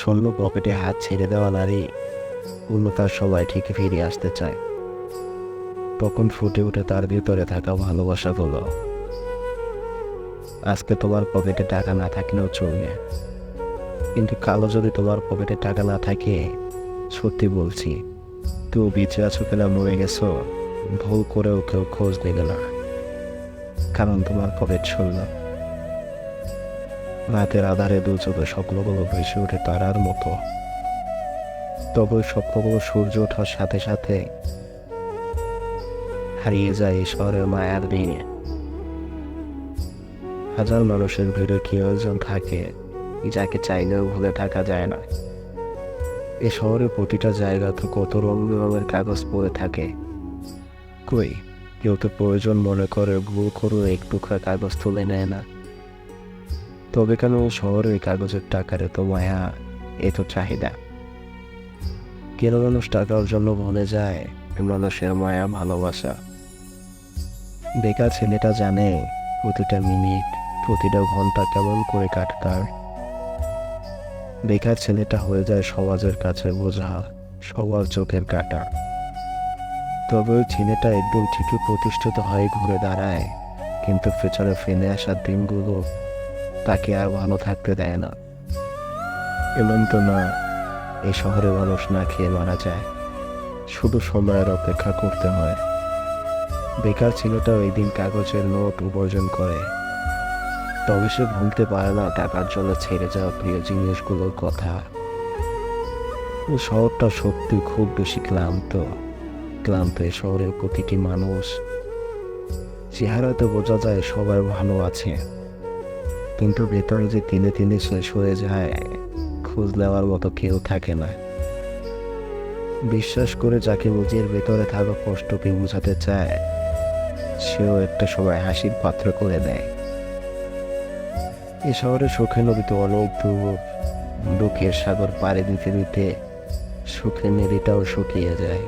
শূন্য পকেটে হাত ছেড়ে দেওয়া নারী পূর্ণতার সময় ঠিক ফিরে আসতে চায়। তখন ফুটে ওঠে তার ভিতরে থাকা ভালোবাসাগুলো। আজকে তোমার পকেটে টাকা না থাকলেও চলবে, কিন্তু কালো যদি তোমার পকেটে টাকা না থাকে, সত্যি বলছি, কেউ বেঁচে আছো কিনা মরে গেছো ভুল করেও কেউ খোঁজ নেবে না, কারণ তোমার পকেট শূন্য। রাতের আধারে দু চোখে স্বপ্নগুলো ভেসে ওঠে তারার মতো। তবে ওই স্বপ্নগুলো সূর্য ওঠার সাথে সাথে হারিয়ে যায় এই শহরের মায়ার দিনে। হাজার মানুষের ভিড়ে কেউ একজন থাকে যাকে চাইলেও ভুলে থাকা যায় না। এ শহরের প্রতিটা জায়গা তো কত রঙ বেরঙের কাগজ পড়ে থাকে, কই কেউ তো প্রয়োজন মনে করে ভুল করে এক টুকরা কাগজ তুলে নেয় না। তবে কেন শহরে ওই কাগজের টাকার এত মায়া, এত চাহিদা? কেন মানুষ টাকার জন্য ভুলে যায় মানুষের মায়া ভালোবাসা? বেকার ছেলেটা জানে প্রতিটা মিনিট প্রতিটা ঘন্টা কেমন করে কাটে তার। বেকার ছেলেটা হয়ে যায় সমাজের কাছে বোঝা, সবার চোখের কাঁটা। তবে ওই ছেলেটা একদম ঠিকই প্রতিষ্ঠিত হয়ে ঘুরে দাঁড়ায়, কিন্তু পেছনে ফেলে আসা দিনগুলো তাকে আর ভালো থাকতে দেয় না। এমন তো না এই শহরে মানুষ না খেয়ে মারা যায়, শুধু সময়ের অপেক্ষা করতে হয়। বেকার ছেলেটা ওই দিন কাগজের নোট উপার্জন করে, তবে সে ভুলতে পারে না টাকার জন্য ছেড়ে যাওয়া প্রিয় জিনিসগুলোর কথা। ও শহরটা সত্যি খুব বেশি ক্লান্ত ক্লান্ত। এই শহরের প্রতিটি মানুষ চেহারাতে বোঝা যায় সবাই ভালো আছে, কিন্তু ভেতরে যে দিনে দিনে শেষ হয়ে যায়, খোঁজ নেওয়ার মতো কেউ থাকে না। বিশ্বাস করে যাকে নিজের ভেতরে থাকা কষ্টকে বোঝাতে চায়, সেও একটা সময় হাসির পাত্র করে দেয়। এ শহরে সুখের নদীতে অনেক দূর, দুঃখের সাগর পাড়ি দিতে দিতে সুখের নদীটাও শুকিয়ে যায়।